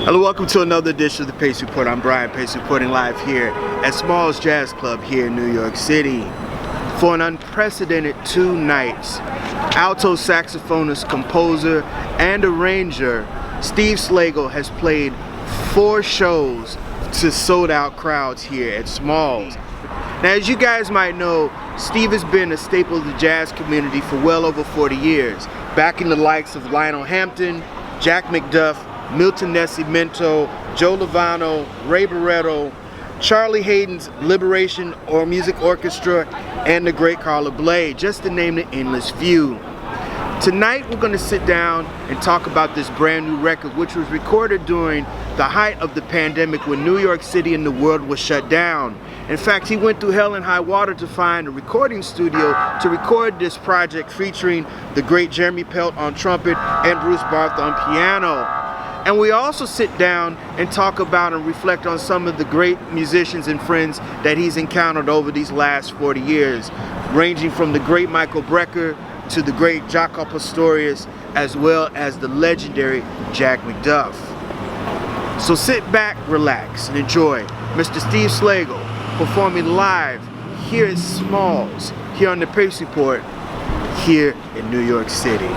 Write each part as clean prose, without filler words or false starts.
Hello, welcome to another edition of the Pace Report. I'm Brian, Pace reporting live here at Smalls Jazz Club here in New York City for an unprecedented 2 nights. Alto saxophonist, composer, and arranger Steve Slagle has played 4 shows to sold-out crowds here at Smalls. Now, as you guys might know, Steve has been a staple of the jazz community for well over 40 years, backing the likes of Lionel Hampton, Jack McDuff, Milton Nascimento, Joe Lovano, Ray Barreto, Charlie Haden's Liberation or Music Orchestra, and the great Carla Bless, just to name the endless few. Tonight we're going to sit down and talk about this brand new record, which was recorded during the height of the pandemic when New York City and the world was shut down. In fact, he went through hell and high water to find a recording studio to record this project, featuring the great Jeremy Pelt on trumpet and Bruce Barth on piano. And we also sit down and talk about and reflect on some of the great musicians and friends that he's encountered over these last 40 years, ranging from the great Michael Brecker to the great Jaco Pastorius, as well as the legendary Jack McDuff. So sit back, relax, and enjoy Mr. Steve Slagle performing live here at Smalls, here on the Pace Report, here in New York City.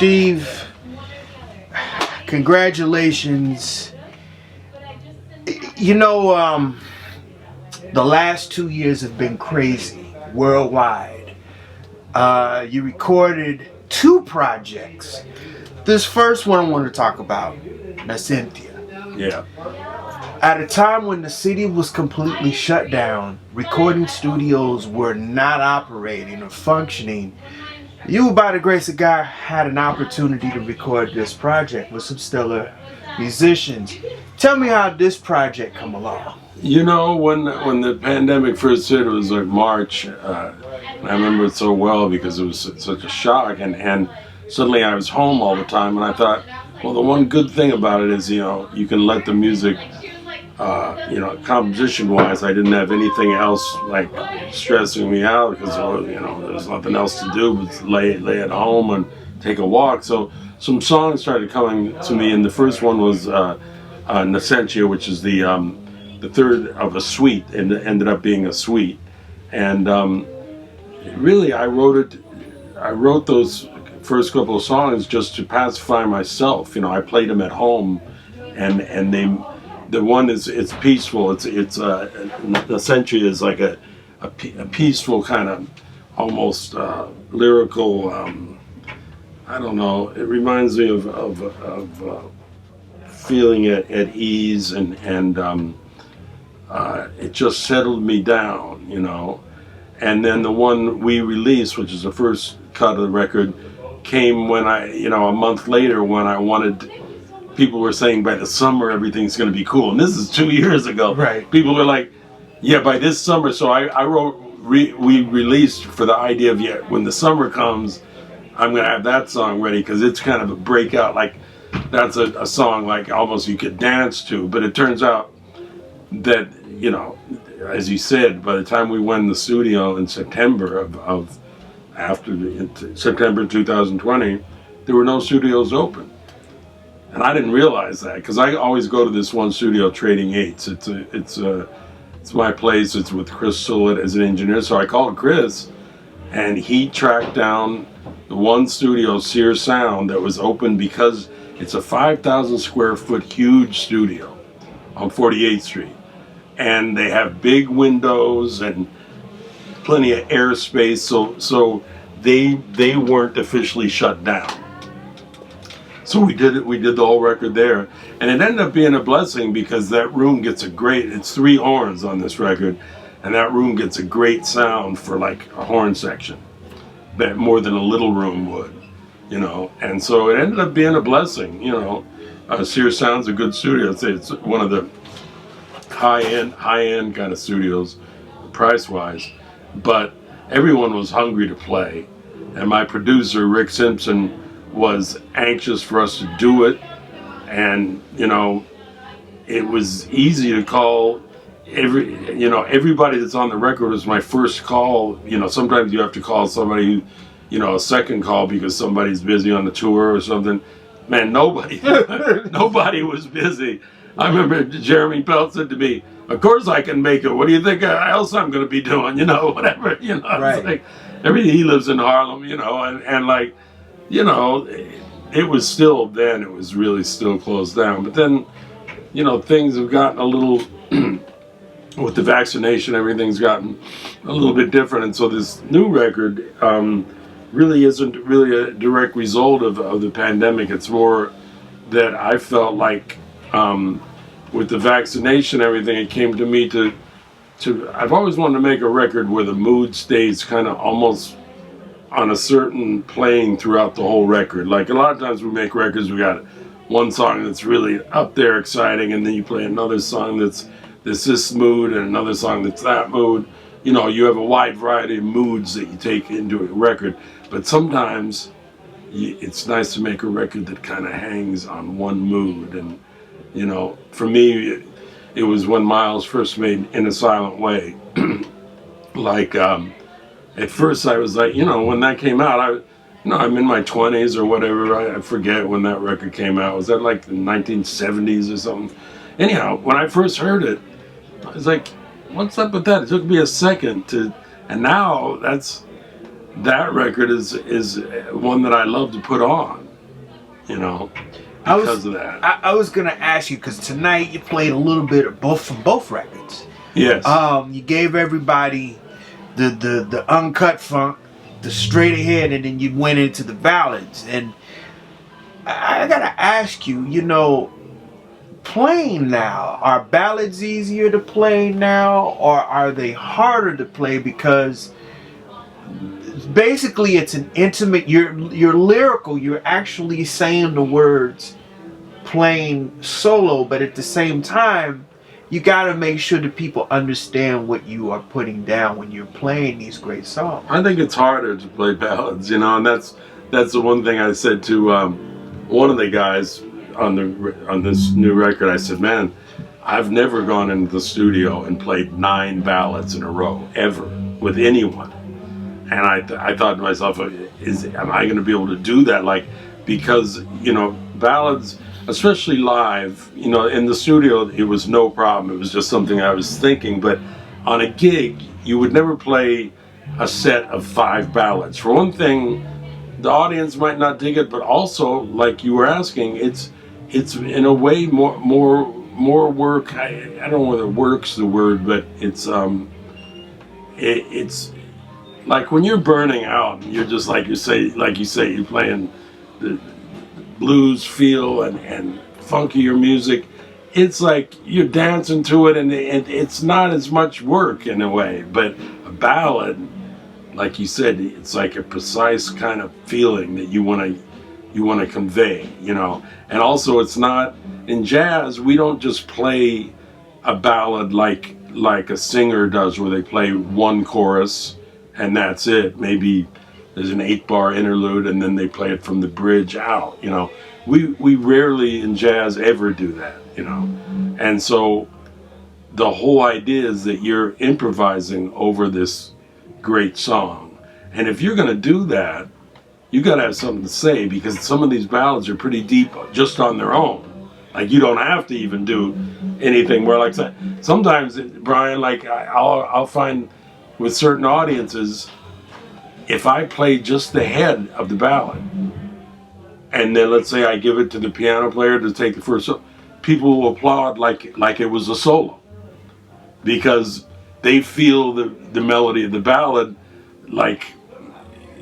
Steve, congratulations. You know, the last 2 years have been crazy worldwide. You recorded 2 projects. This first one I want to talk about, Nascentia. Yeah. At a time when the city was completely shut down, recording studios were not operating or functioning, you, by the grace of God, had an opportunity to record this project with some stellar musicians. Tell me how this project come along. You know, when the pandemic first hit, it was like March. And I remember it so well because it was such a shock. And suddenly I was home all the time. And I thought, well, the one good thing about it is, you know, you can let the music, you know, composition-wise, I didn't have anything else like stressing me out because, you know, there was nothing else to do but lay at home and take a walk. So some songs started coming to me, and the first one was Nascentia, which is the third of a suite, and it ended up being a suite. And really, I wrote those first couple of songs just to pacify myself. You know, I played them at home, and the one it's peaceful. It's Nascentia is like a peaceful kind of almost lyrical. I don't know. It reminds me of feeling at ease, and it just settled me down, you know. And then the one we released, which is the first cut of the record, came when a month later, when I wanted. People were saying by the summer everything's going to be cool, and this is 2 years ago. Right. People were like, yeah, by this summer. So I wrote. We released for the idea of when the summer comes, I'm going to have that song ready because it's kind of a breakout. Like that's a song like almost you could dance to. But it turns out that, you know, as you said, by the time we went in the studio in September September 2020, there were no studios open. And I didn't realize that because I always go to this one studio, Trading Eights. It's my place. It's with Chris Sollett as an engineer. So I called Chris, and he tracked down the one studio, Sear Sound, that was open because it's a 5,000 square foot huge studio on 48th Street. And they have big windows and plenty of airspace. So they weren't officially shut down. So we did the whole record there, and it ended up being a blessing because that room gets it's 3 horns on this record, and that room gets a great sound for like a horn section, but more than a little room would, you know. And so it ended up being a blessing, you know. Sear Sound's a good studio. It's one of the high end kind of studios, price wise, but everyone was hungry to play, and my producer Rick Simpson was anxious for us to do it, and you know, it was easy to call everybody that's on the record was my first call. You know, sometimes you have to call somebody who, you know, a second call because somebody's busy on the tour or something. Man, nobody was busy. I remember Jeremy Pelt said to me, "Of course I can make it. What do you think else I'm going to be doing? You know, whatever. You know, right." It's like everything. He lives in Harlem, you know, and like. You know, it was still then, it was really still closed down. But then, you know, things have gotten a little, with the vaccination, everything's gotten a little bit different. And so this new record really isn't really a direct result of the pandemic. It's more that I felt like with the vaccination and everything, it came to me to I've always wanted to make a record where the mood stays kind of almost on a certain plane throughout the whole record. Like a lot of times we make records, we got one song that's really up there exciting, and then you play another song that's this mood, and another song that's that mood. You know, you have a wide variety of moods that you take into a record, but sometimes it's nice to make a record that kind of hangs on one mood. And you know, for me, it was when Miles first made In a Silent Way. Like, at first I was like, you know, when that came out, I'm in my 20s or whatever. I forget when that record came out. Was that like the 1970s or something? Anyhow, when I first heard it, I was like, what's up with that? It took me a second and now that record is one that I love to put on. you know, I because of that. I was gonna ask you, because tonight you played a little bit of both from both records. Yes. You gave everybody the uncut funk, the straight ahead, and then you went into the ballads. And I gotta ask you, you know, playing now, are ballads easier to play now, or are they harder to play? Because basically it's an intimate, you're lyrical, you're actually saying the words playing solo, but at the same time you got to make sure that people understand what you are putting down when you're playing these great songs. I think it's harder to play ballads, you know, and that's the one thing I said to one of the guys on this new record. I said, man, I've never gone into the studio and played 9 ballads in a row ever with anyone. And I thought to myself, am I going to be able to do that? Like, because, you know, ballads, especially live, you know, in the studio, it was no problem. It was just something I was thinking. But on a gig, you would never play a set of 5 ballads. For one thing, the audience might not dig it, but also, like you were asking, it's in a way more work. I don't know whether work's the word, but it's like when you're burning out, you're just like you say, you're playing the blues feel and funkier music. It's like you're dancing to it, and it's not as much work in a way. But a ballad, like you said, it's like a precise kind of feeling that you want to convey, you know. And also, it's not in jazz. We don't just play a ballad like a singer does, where they play one chorus and that's it. Maybe there's an 8-bar interlude and then they play it from the bridge out, you know. We rarely in jazz ever do that, you know. And so the whole idea is that you're improvising over this great song. And if you're going to do that, you got to have something to say, because some of these ballads are pretty deep just on their own. Like, you don't have to even do anything more like that. Sometimes, Brian, like I'll find with certain audiences, if I play just the head of the ballad, and then let's say I give it to the piano player to take the first solo, people will applaud like it was a solo, because they feel the melody of the ballad like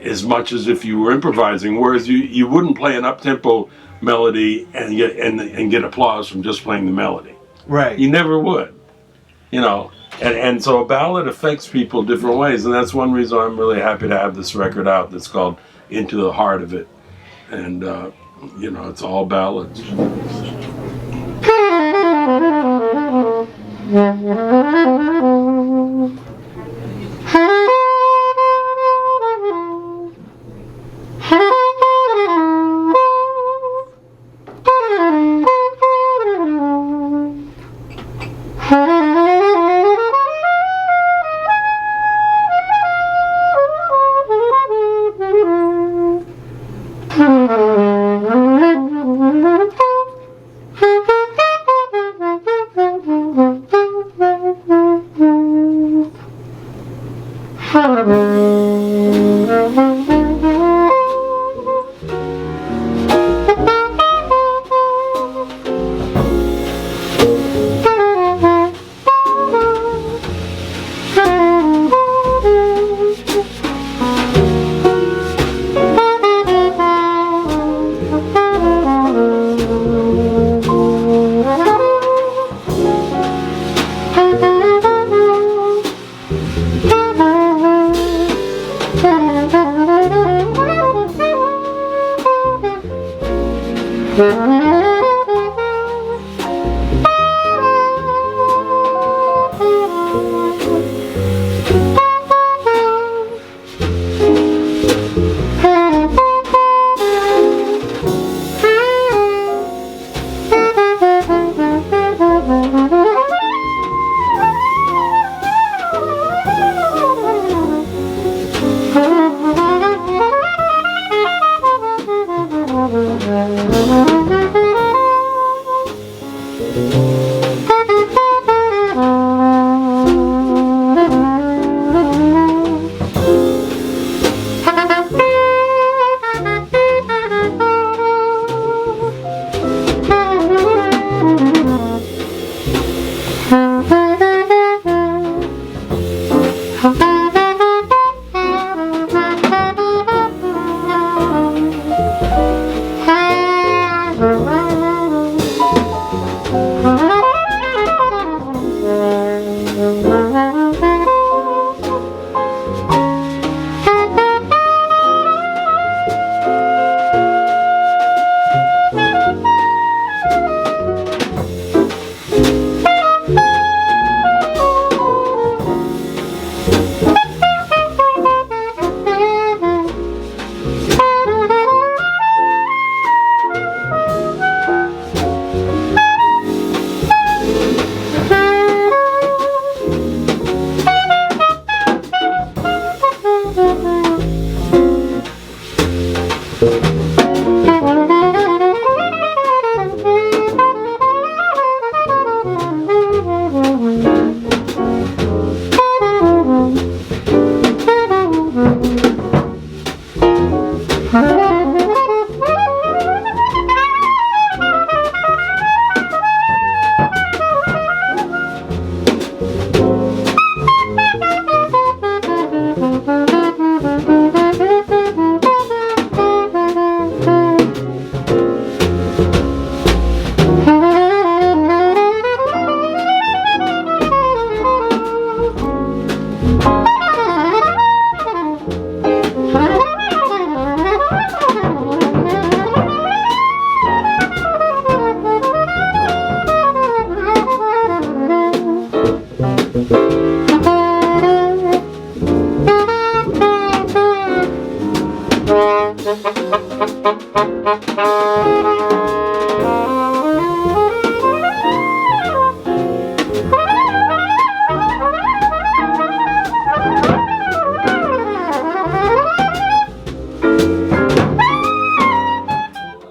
as much as if you were improvising. Whereas you wouldn't play an up-tempo melody and get applause from just playing the melody. Right. You never would, you know. And so a ballad affects people different ways, and that's one reason I'm really happy to have this record out that's called Into the Heart of It. And, you know, it's all ballads.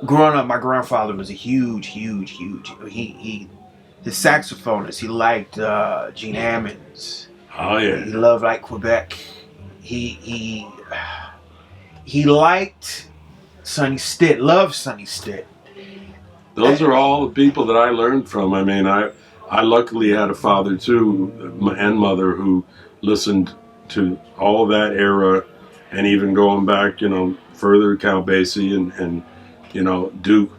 Growing up, my grandfather was a huge. The saxophonist. He liked Gene Ammons. Oh yeah. He loved like Quebec. He liked Sonny Stitt. Loved Sonny Stitt. Those are all the people that I learned from. I mean, I luckily had a father too, and mother, who listened to all that era, and even going back, further, Count Basie and Duke.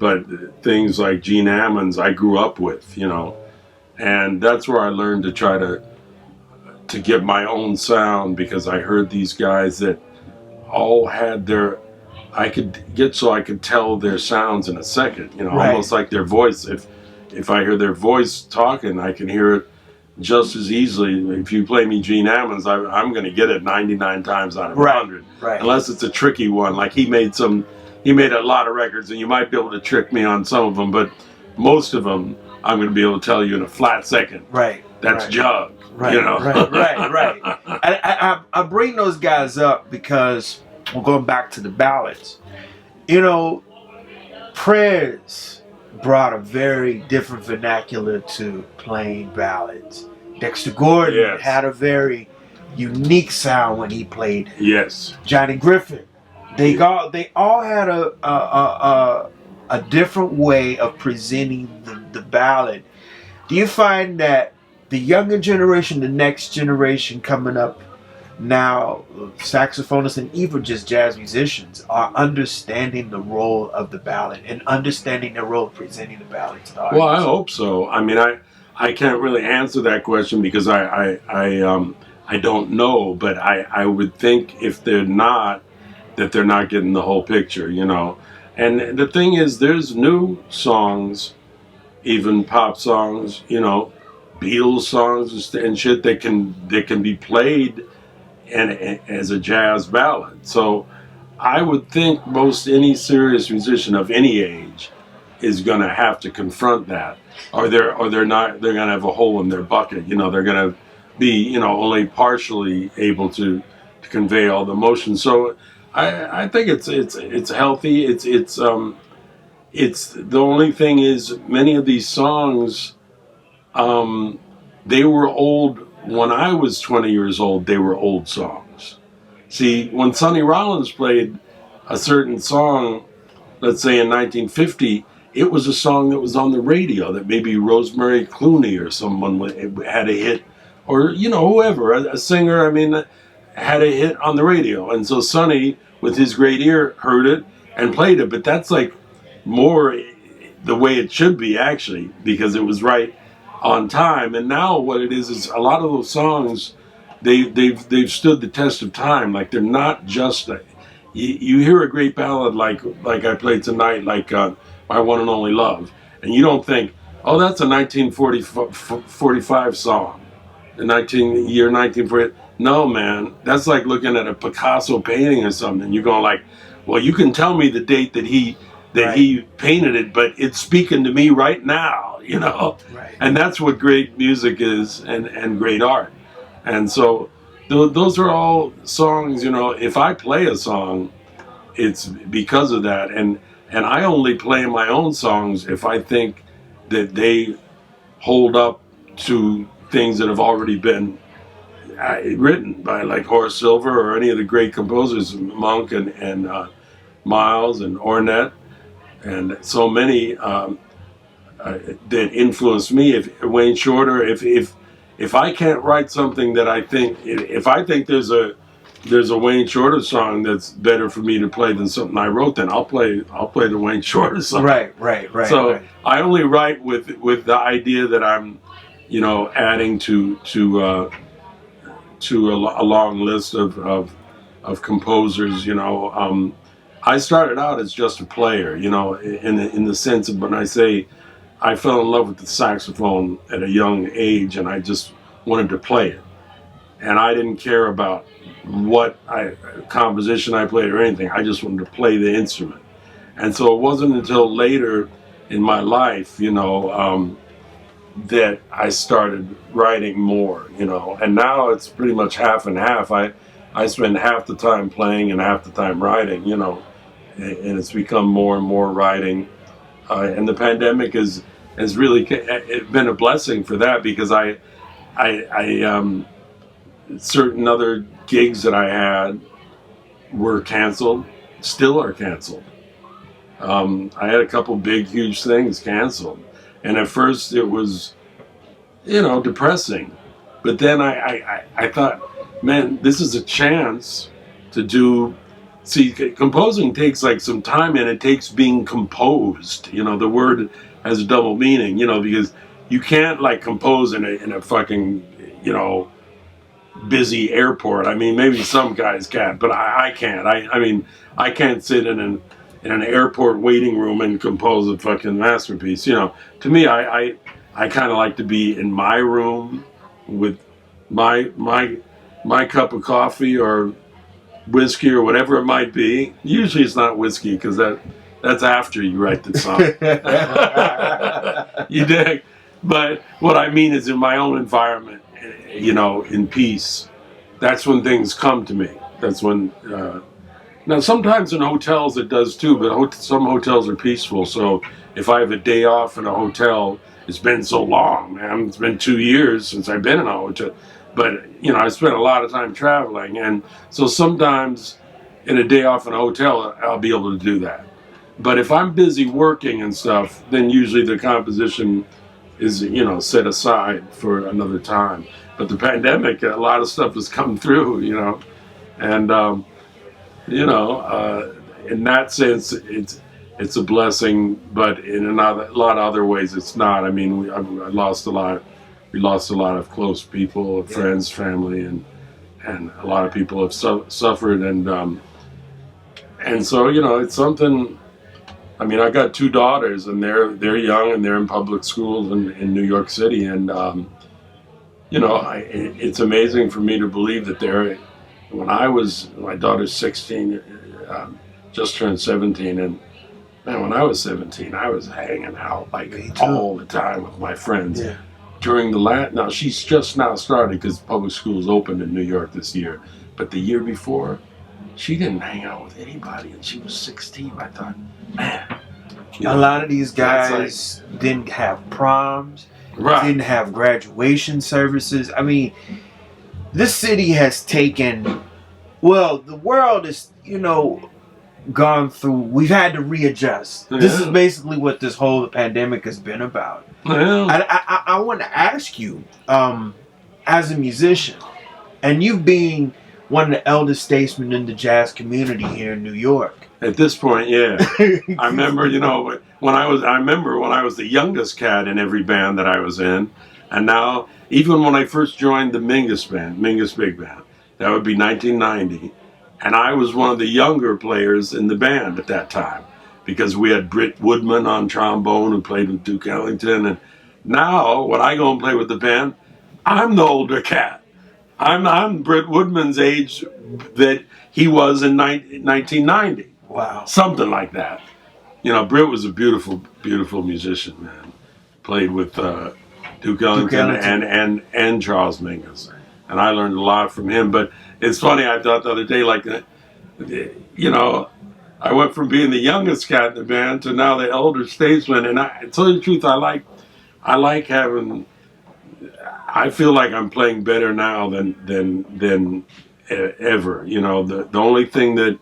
But things like Gene Ammons, I grew up with, and that's where I learned to try to get my own sound, because I heard these guys that all had I could tell their sounds in a second, Right. almost like their voice. If I hear their voice talking, I can hear it just as easily. If you play me Gene Ammons, I'm going to get it 99 times out of 100. Right. Unless it's a tricky one, like he made a lot of records, and you might be able to trick me on some of them, but most of them I'm going to be able to tell you in a flat second. Right. That's right. Jug. Right. Right. I bring those guys up because we're going back to the ballads. Prez brought a very different vernacular to playing ballads. Dexter Gordon had a very unique sound when he played. Yes. Johnny Griffith. They all had a different way of presenting the ballad. Do you find that the younger generation, the next generation coming up now, saxophonists and even just jazz musicians, are understanding the role of the ballad and understanding their role of presenting the ballad to the audience? Well, I hope so. I mean, I can't really answer that question because I don't know, but I would think if they're not, that they're not getting the whole picture, And the thing is, there's new songs, even pop songs, Beatles songs and shit that can be played and as a jazz ballad. So I would think most any serious musician of any age is going to have to confront that, or they're not. They're going to have a hole in their bucket. They're going to be only partially able to convey all the emotion. So I think it's healthy. It's the only thing is, many of these songs, they were old. When I was 20 years old, they were old songs. See, when Sonny Rollins played a certain song, let's say in 1950, it was a song that was on the radio that maybe Rosemary Clooney or someone had a hit, or whoever, a singer, had a hit on the radio, and so Sonny with his great ear heard it and played it. But that's like more the way it should be, actually, because it was right on time. And now what it is a lot of those songs, they've stood the test of time. Like, they're not just you hear a great ballad like I played tonight, like My One and Only Love, and you don't think, oh, that's a 1945 song, the 1940. No, man, that's like looking at a Picasso painting or something. You're going like, well, you can tell me the date that he painted it, but it's speaking to me right now, Right. And that's what great music is, and great art. And so those are all songs, if I play a song, it's because of that. And I only play my own songs if I think that they hold up to things that have already been written by, like, Horace Silver or any of the great composers, Monk and Miles and Ornette, and so many that influenced me. If Wayne Shorter, if I can't write something that I think, if I think there's a Wayne Shorter song that's better for me to play than something I wrote, then I'll play the Wayne Shorter song. Right. So I only write with the idea that I'm, adding to a long list of composers. I started out as just a player, in the sense of when I say I fell in love with the saxophone at a young age, and I just wanted to play it, and I didn't care about what composition I played or anything. I just wanted to play the instrument. And so it wasn't until later in my life, that I started writing more, and now it's pretty much half and half. I spend half the time playing and half the time writing, and it's become more and more writing. And the pandemic has really been a blessing for that, because I certain other gigs that I had were canceled, still are canceled. I had a couple big, huge things canceled. And at first it was, depressing. But then I thought, man, this is a chance to do. See, composing takes like some time, and it takes being composed. The word has a double meaning, because you can't like compose in a fucking, busy airport. Maybe some guys can, but I can't. I can't sit in an airport waiting room and compose a fucking masterpiece. To me, I kind of like to be in my room with my cup of coffee or whiskey or whatever it might be. Usually it's not whiskey, because that's after you write the song. You dig? But what I mean is in my own environment, in peace. That's when things come to me. That's when. Now, sometimes in hotels it does too, but some hotels are peaceful. So if I have a day off in a hotel, it's been so long, man. It's been 2 years since I've been in a hotel. But, I spent a lot of time traveling. And so sometimes in a day off in a hotel, I'll be able to do that. But if I'm busy working and stuff, then usually the composition is, set aside for another time. But the pandemic, a lot of stuff has come through, and, in that sense, it's a blessing, but in a lot of other ways, it's not. We lost a lot of close people, friends, family, and a lot of people have suffered, and so, it's something. I got 2 daughters, and they're young, and they're in public schools in New York City, and it's amazing for me to believe that my daughter's 16, just turned 17, and man, when I was 17, I was hanging out all the time with my friends. Yeah. During now she's just now started because public schools opened in New York this year, but the year before, she didn't hang out with anybody, and she was 16. I thought, man. A lot of these guys didn't have proms, didn't have graduation services. This city has taken, the world is, gone through, we've had to readjust. Yeah. This is basically what this whole pandemic has been about. Yeah. I want to ask you, as a musician, and you being one of the eldest statesmen in the jazz community here in New York. At this point, yeah. I remember, you know, when I was the youngest cat in every band that I was in, and now, even when I first joined the Mingus Band, Mingus Big Band, that would be 1990, and I was one of the younger players in the band at that time, because we had Britt Woodman on trombone who played with Duke Ellington, and now, when I go and play with the band, I'm the older cat. I'm Britt Woodman's age that he was in 1990. Wow. Something like that. You know, Britt was a beautiful, beautiful musician, man. Played with Duke Ellington and Charles Mingus. And I learned a lot from him. But it's funny, I thought the other day, like, you know, I went from being the youngest cat in the band to now the elder statesman. And to tell you the truth, I like having, I feel like I'm playing better now than ever. You know, the only thing that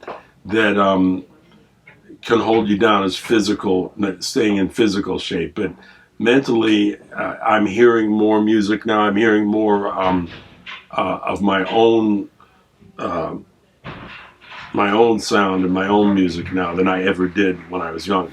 can hold you down is staying in physical shape. But mentally, I'm hearing more music now. I'm hearing more of my own sound and my own music now than I ever did when I was young.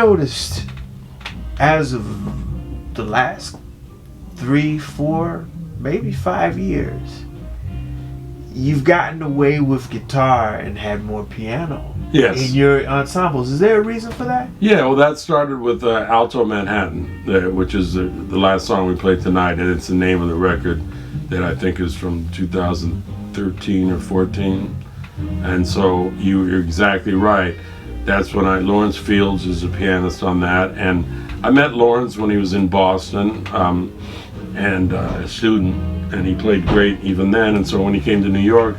noticed as of the last 3, 4, maybe 5 years, you've gotten away with guitar and had more piano in your ensembles. Is there a reason for that? Yeah, well, that started with Alto Manhattan, which is the last song we played tonight, and it's the name of the record that I think is from 2013 or 14. And so you're exactly right. That's when Lawrence Fields is a pianist on that, and I met Lawrence when he was in Boston, and a student, and he played great even then. And so when he came to New York,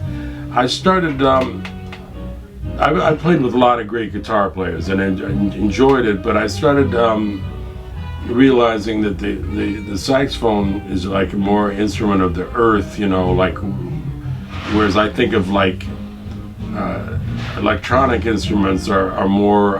I started. I played with a lot of great guitar players and enjoyed it, but I started realizing that the saxophone is like a more instrument of the earth, like, whereas I think of like electronic instruments are more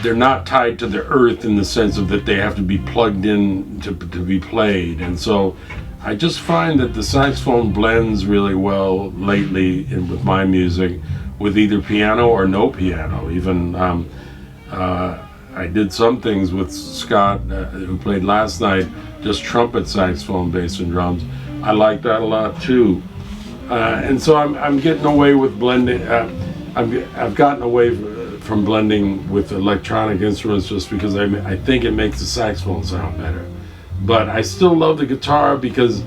they're not tied to the earth in the sense of that they have to be plugged in to be played. And so I just find that the saxophone blends really well lately with my music, with either piano or no piano. Even I did some things with Scott, who played last night, just trumpet, saxophone, bass, and drums. I like that a lot too. And so I'm getting away with blending. I've gotten away from blending with electronic instruments just because I think it makes the saxophone sound better. But I still love the guitar because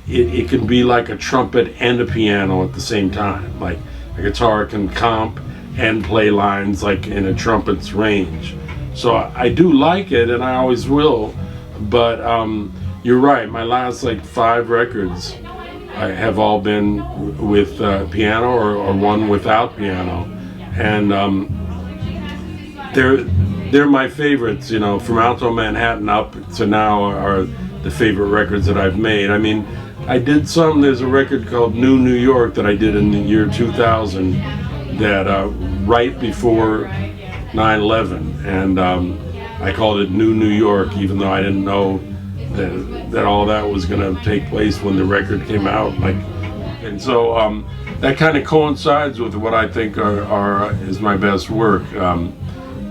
it can be like a trumpet and a piano at the same time. Like a guitar can comp and play lines like in a trumpet's range. So I do like it, and I always will. But you're right, my last like 5 records have all been with piano or one without piano. And they're my favorites, from Alto Manhattan up to now are the favorite records that I've made. I mean, I did there's a record called New York that I did in the year 2000 that right before 9/11, and I called it New York, even though I didn't know that all that was going to take place when the record came out. And so that kind of coincides with what I think is my best work.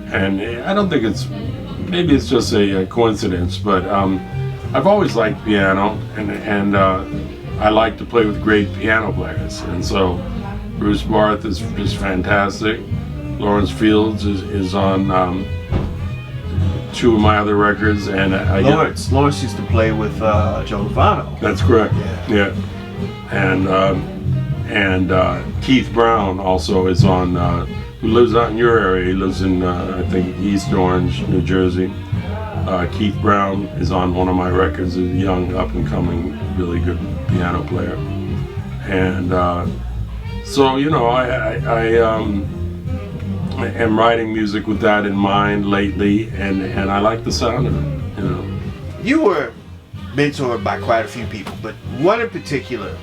And I don't think maybe it's just a coincidence, but I've always liked piano, and I like to play with great piano players. And so Bruce Barth is just fantastic. Lawrence Fields is on 2 of my other records, and Lawrence used to play with Joe Lovano. That's correct. Yeah. And Keith Brown also is on. Who lives out in your area. He lives in, I think, East Orange, New Jersey. Keith Brown is on one of my records, a young, up-and-coming, really good piano player. And so, I am writing music with that in mind lately, and I like the sound of it, You were mentored by quite a few people, but one in particular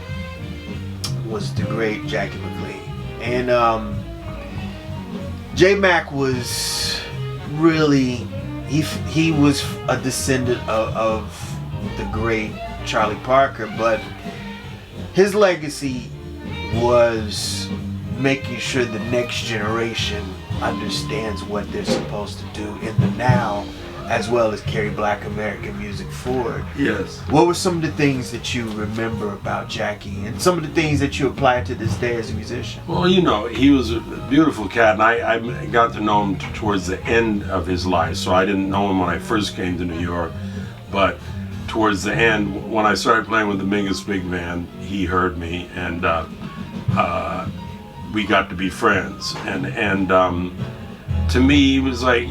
was the great Jackie McLean. And J-Mac was really, he was a descendant of the great Charlie Parker, but his legacy was making sure the next generation understands what they're supposed to do in the now, as well as carry Black American music forward. Yes. What were some of the things that you remember about Jackie, and some of the things that you apply to this day as a musician? Well, he was a beautiful cat, and I got to know him towards the end of his life, so I didn't know him when I first came to New York, but towards the end, when I started playing with the Mingus Big Band, he heard me, and we got to be friends, and to me, he was like,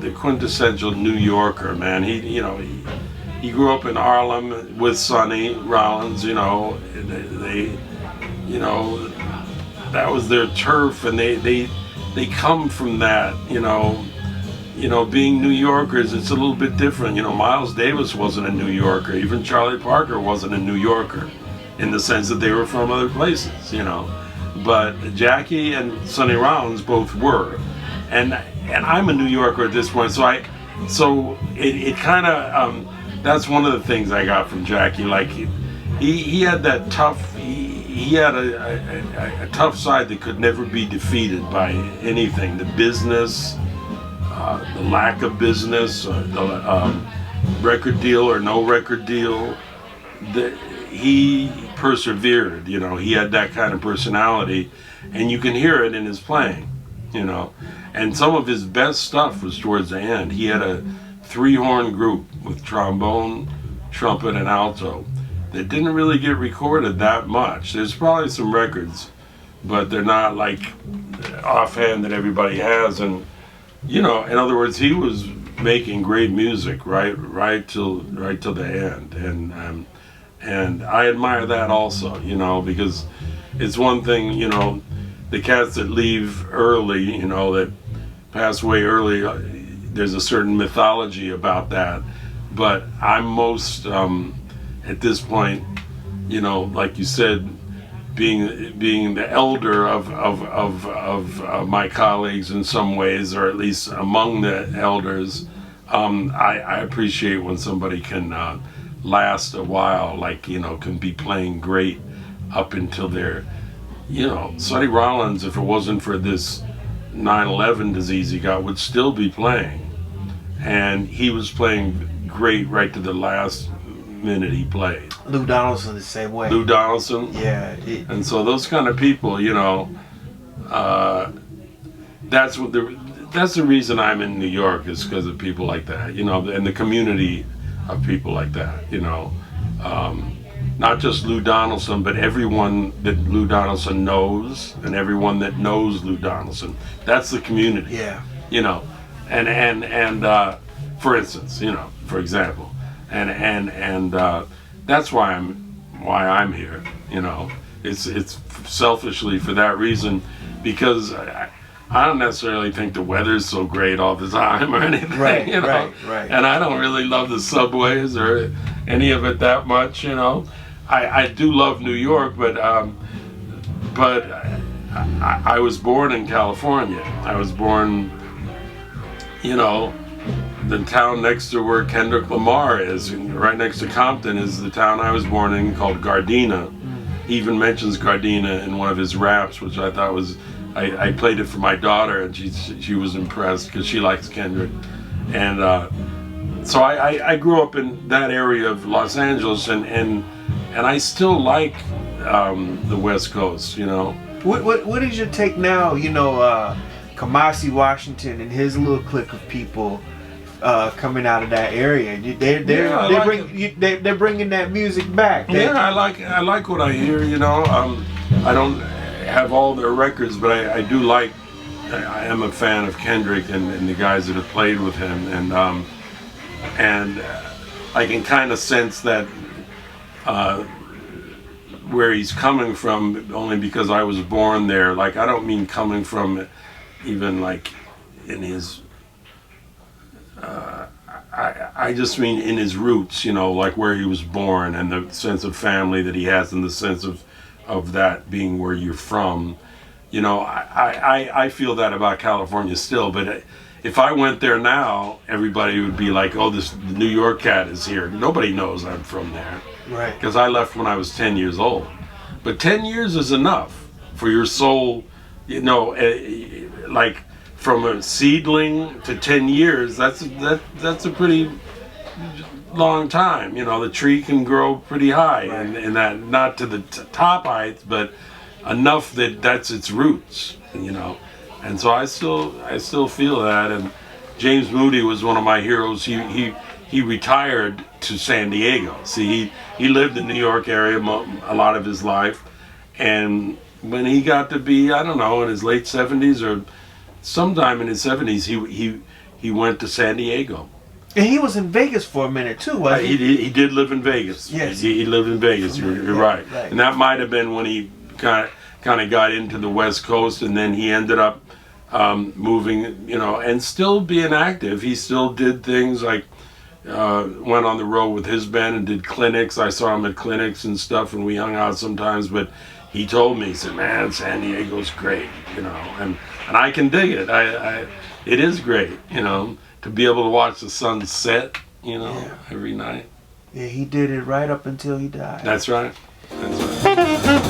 the quintessential New Yorker, man. He grew up in Harlem with Sonny Rollins. That was their turf, and they come from that. Being New Yorkers, it's a little bit different. Miles Davis wasn't a New Yorker. Even Charlie Parker wasn't a New Yorker, in the sense that they were from other places. But Jackie and Sonny Rollins both were, and I'm a New Yorker at this point, so it kind of that's one of the things I got from Jackie. Like he had that tough. He he had a tough side that could never be defeated by anything. The business, the lack of business, the record deal or no record deal. He persevered, you know. He had that kind of personality, and you can hear it in his playing, you know. And some of his best stuff was towards the end. He had a 3-horn group with trombone, trumpet, and alto that didn't really get recorded that much. There's probably some records, but they're not like offhand that everybody has. And you know, in other words, he was making great music right till the end. And I admire that also, you know, because it's one thing, you know, the cats that leave early, you know, that pass away early, there's a certain mythology about that. But I'm most, at this point, you know, like you said, being the elder of my colleagues in some ways, or at least among the elders, I appreciate when somebody can last a while, like, you know, can be playing great up until they're, you know, Sonny Rollins, if it wasn't for this 9/11 disease he got, would still be playing. And he was playing great right to the last minute he played. Lou Donaldson the same way. Lou Donaldson. Yeah. And so those kind of people, you know, that's the reason I'm in New York, is because of people like that, you know, and the community of people like that, you know. Not just Lou Donaldson, but everyone that Lou Donaldson knows, and everyone that knows Lou Donaldson. That's the community. Yeah. You know, and for instance, you know, for example, and that's why I'm here. You know, it's selfishly for that reason, because I don't necessarily think the weather's so great all the time or anything. Right. You know? Right. And I don't really love the subways or any of it that much. You know, I do love New York, but I was born in California. I was born, you know, the town next to where Kendrick Lamar is, right next to Compton, is the town I was born in, called Gardena. He even mentions Gardena in one of his raps, which I thought was, I played it for my daughter, and she was impressed because she likes Kendrick. And so I grew up in that area of Los Angeles, and I still like the West Coast, you know. What is your take now? You know, Kamasi Washington and his little clique of people coming out of that area. They're bringing that music back. I like what I hear. You know, I don't have all their records, but I do like. I am a fan of Kendrick and the guys that have played with him, and I can kind of sense that. Where he's coming from, only because I was born there. Like, I don't mean coming from even like in his I just mean in his roots, you know, like where he was born, and the sense of family that he has, and the sense of that being where you're from. You know, I feel that about California still, but if I went there now, everybody would be like, oh, the New York cat is here. Nobody knows I'm from there. Right. Because I left when I was 10 years old. But 10 years is enough for your soul, you know, like from a seedling to 10 years, that's a pretty long time. You know, the tree can grow pretty high, right. and that, not to the top heights, but enough that that's its roots, you know. And so I still feel that. And James Moody was one of my heroes. He retired to San Diego. See, he lived in the New York area a lot of his life, and when he got to be, I don't know, in his late 70s or sometime in his 70s, he went to San Diego. And he was in Vegas for a minute too, wasn't he? He did live in Vegas. Yes. He lived in Vegas, you're right. And that might have been when he kind of got into the West Coast, and then he ended up moving, you know, and still being active. He still did things like went on the road with his band and did clinics. I saw him at clinics and stuff, and we hung out sometimes, but he told me, he said, man, San Diego's great, you know, and I can dig it. It is great, you know, to be able to watch the sun set, you know, every night. Yeah, he did it right up until he died. That's right. That's right.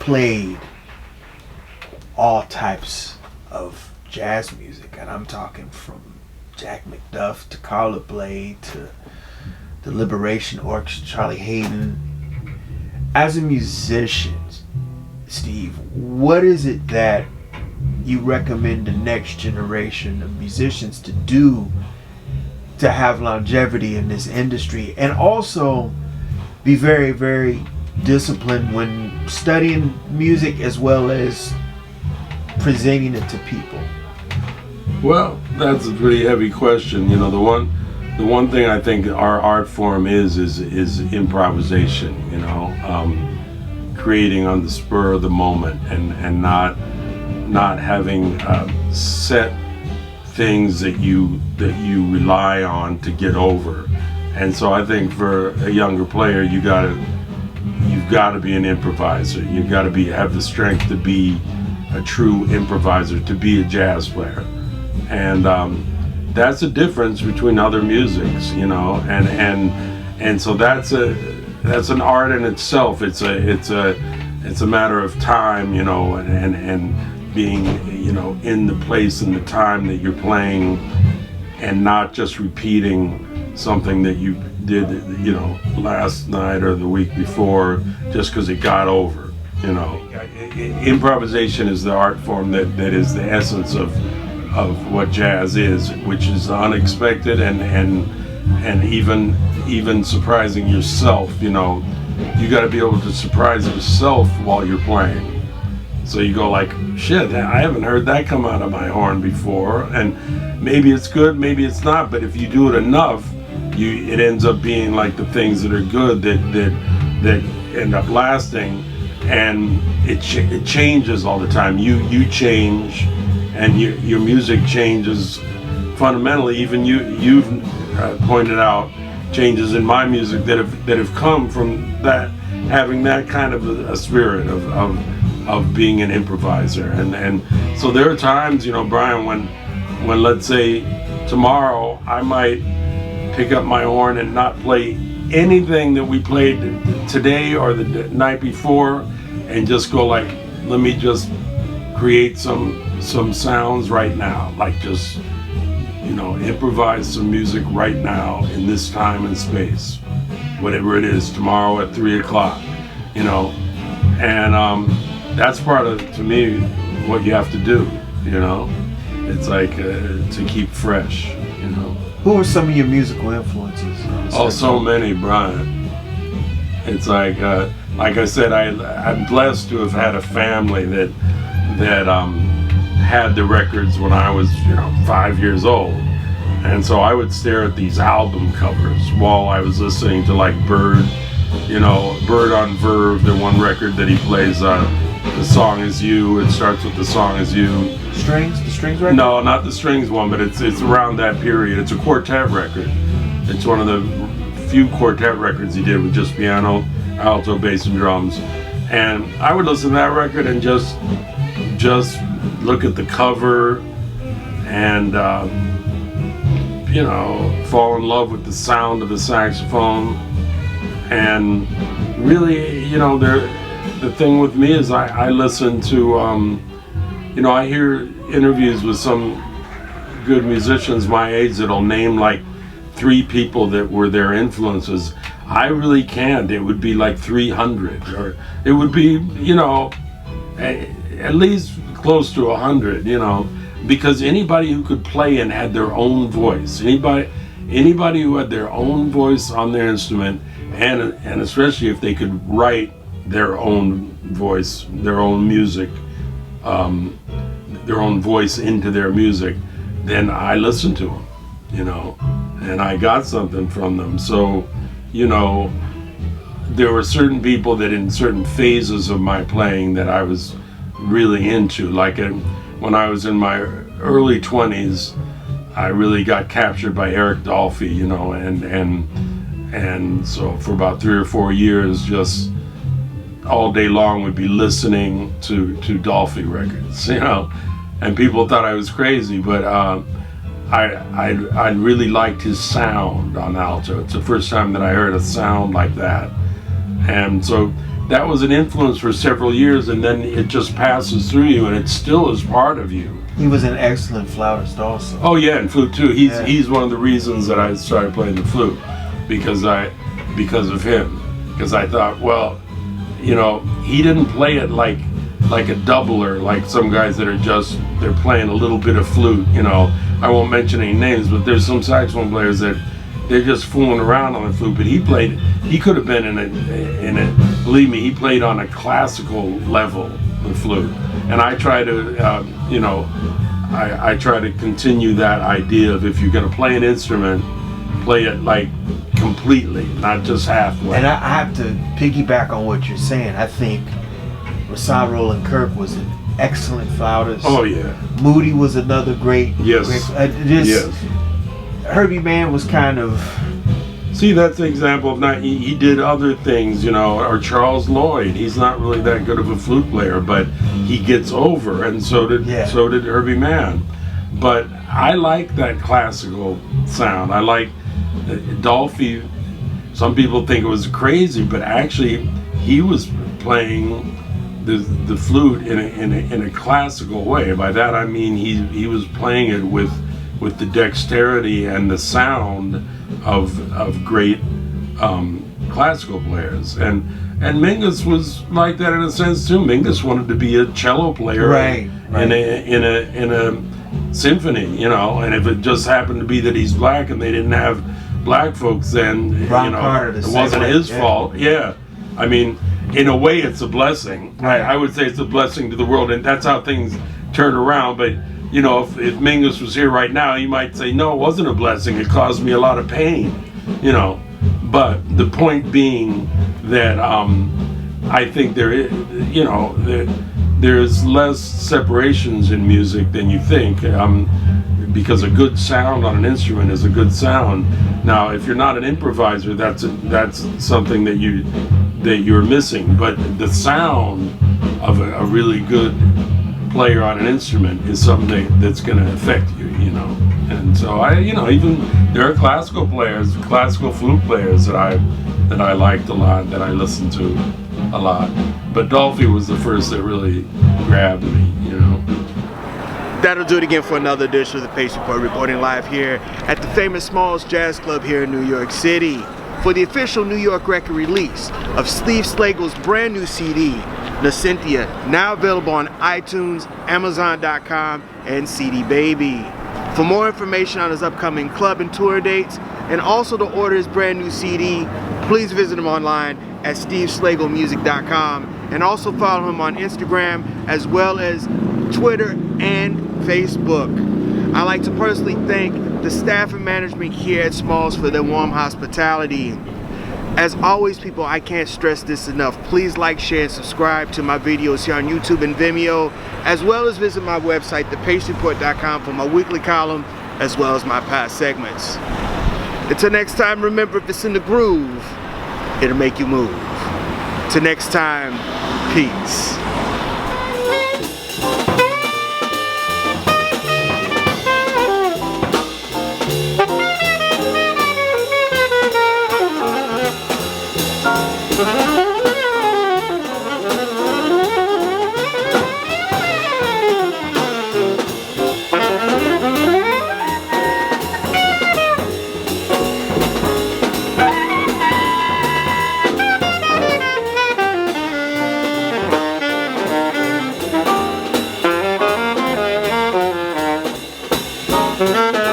played all types of jazz music, and I'm talking from Jack McDuff to Carla Bless to the Liberation Orchestra, Charlie Haden. As a musician, Steve, what is it that you recommend the next generation of musicians to do to have longevity in this industry, and also be very, very disciplined when studying music as well as presenting it to people? Well, that's a pretty heavy question. You know, the one thing I think our art form is improvisation. You know, creating on the spur of the moment, and not having set things that you rely on to get over. And so I think for a younger player, you've got to be an improviser. You've got to have the strength to be a true improviser, to be a jazz player. And that's a difference between other musics, you know, and so that's an art in itself. It's a matter of time, you know, and being, you know, in the place and the time that you're playing, and not just repeating something that you did, you know, last night or the week before just because it got over, you know. Improvisation is the art form that is the essence of what jazz is, which is unexpected and even surprising yourself, you know. You got to be able to surprise yourself while you're playing. So you go like, shit, I haven't heard that come out of my horn before, and maybe it's good, maybe it's not, but if you do it enough, it ends up being like the things that are good that end up lasting, and it changes all the time. You change, and your music changes fundamentally. Even you've pointed out changes in my music that have come from that, having that kind of a spirit of being an improviser. And so there are times, you know, Brian, when let's say tomorrow I might pick up my horn and not play anything that we played today or the night before, and just go like, let me just create some sounds right now, like just, you know, improvise some music right now in this time and space, whatever it is, tomorrow at 3 o'clock, you know. And that's part of, to me, what you have to do, you know. It's like to keep fresh, you know. Who are some of your musical influences? Oh, so many, Brian. It's like I said, I'm blessed to have had a family that had the records when I was, you know, 5 years old. And so I would stare at these album covers while I was listening to like Bird, you know, Bird on Verve, the one record that he plays, The Song Is You. It starts with The Song Is You. The strings record? No, not the strings one, but it's around that period. It's a quartet record. It's one of the few quartet records he did with just piano, alto, bass, and drums. And I would listen to that record and just look at the cover and you know, fall in love with the sound of the saxophone. And really, you know, the thing with me is I listen to, you know, I hear interviews with some good musicians my age that'll name like 3 people that were their influences. I really can't. It would be like 300, or it would be, you know, at least close to 100, you know, because anybody who could play and had their own voice, anybody who had their own voice on their instrument, and especially if they could write their own voice, their own music, their own voice into their music, then I listened to them, you know, and I got something from them. So, you know, there were certain people that in certain phases of my playing that I was really into. Like when I was in my early 20s, I really got captured by Eric Dolphy, you know, and so for about 3 or 4 years, just all day long would be listening to Dolphy records, you know, and people thought I was crazy, but I really liked his sound on alto. It's the first time that I heard a sound like that, and so that was an influence for several years, and then it just passes through you, and it still is part of you. He was an excellent flautist also. Oh yeah, and flute too. He's one of the reasons that I started playing the flute, because of him. Because I thought, well, you know, he didn't play it like a doubler, like some guys that are they're playing a little bit of flute, you know. I won't mention any names, but there's some saxophone players that they're just fooling around on the flute, but he could have been in it, believe me, he played on a classical level with flute. And I try to, you know, I try to continue that idea of, if you're gonna play an instrument, play it like completely, not just halfway. And I have to piggyback on what you're saying. I think Rashawn Roland Kirk was an excellent flautist. Oh yeah. Moody was another great. Yes. Yes. Herbie Mann was kind of. See, that's an example of he did other things, you know, or Charles Lloyd. He's not really that good of a flute player, but he gets over, and so did Herbie Mann. But I like that classical sound. I like Dolphy. Some people think it was crazy, but actually he was playing the flute in a classical way. By that I mean he was playing it with the dexterity and the sound of great classical players. And Mingus was like that in a sense too. Mingus wanted to be a cello player in a symphony, you know. And if it just happened to be that he's black and they didn't have black folks, then it wasn't his fault. Yeah, I mean, in a way, it's a blessing. Right. I would say it's a blessing to the world, and that's how things turn around. But you know, if Mingus was here right now, he might say, "No, it wasn't a blessing. It caused me a lot of pain," you know. But the point being that I think there is, you know, there's less separations in music than you think. Because a good sound on an instrument is a good sound. Now, if you're not an improviser, that's something that you're missing. But the sound of a really good player on an instrument is something that's going to affect you, you know. And so even there are classical players, classical flute players that I liked a lot, that I listened to a lot. But Dolphy was the first that really grabbed me, you know. That'll do it again for another edition of the Pace Report, reporting live here at the famous Smalls Jazz Club here in New York City for the official New York record release of Steve Slagle's brand new CD, Nascentia, now available on iTunes, Amazon.com, and CD Baby. For more information on his upcoming club and tour dates, and also to order his brand new CD, please visit him online at steveslaglemusic.com, and also follow him on Instagram as well as Twitter and Facebook. I'd like to personally thank the staff and management here at Smalls for their warm hospitality. As always, people, I can't stress this enough. Please like, share, and subscribe to my videos here on YouTube and Vimeo, as well as visit my website, thepacereport.com, for my weekly column, as well as my past segments. Until next time, remember, if it's in the groove, it'll make you move. Till next time, peace. Mm-hmm.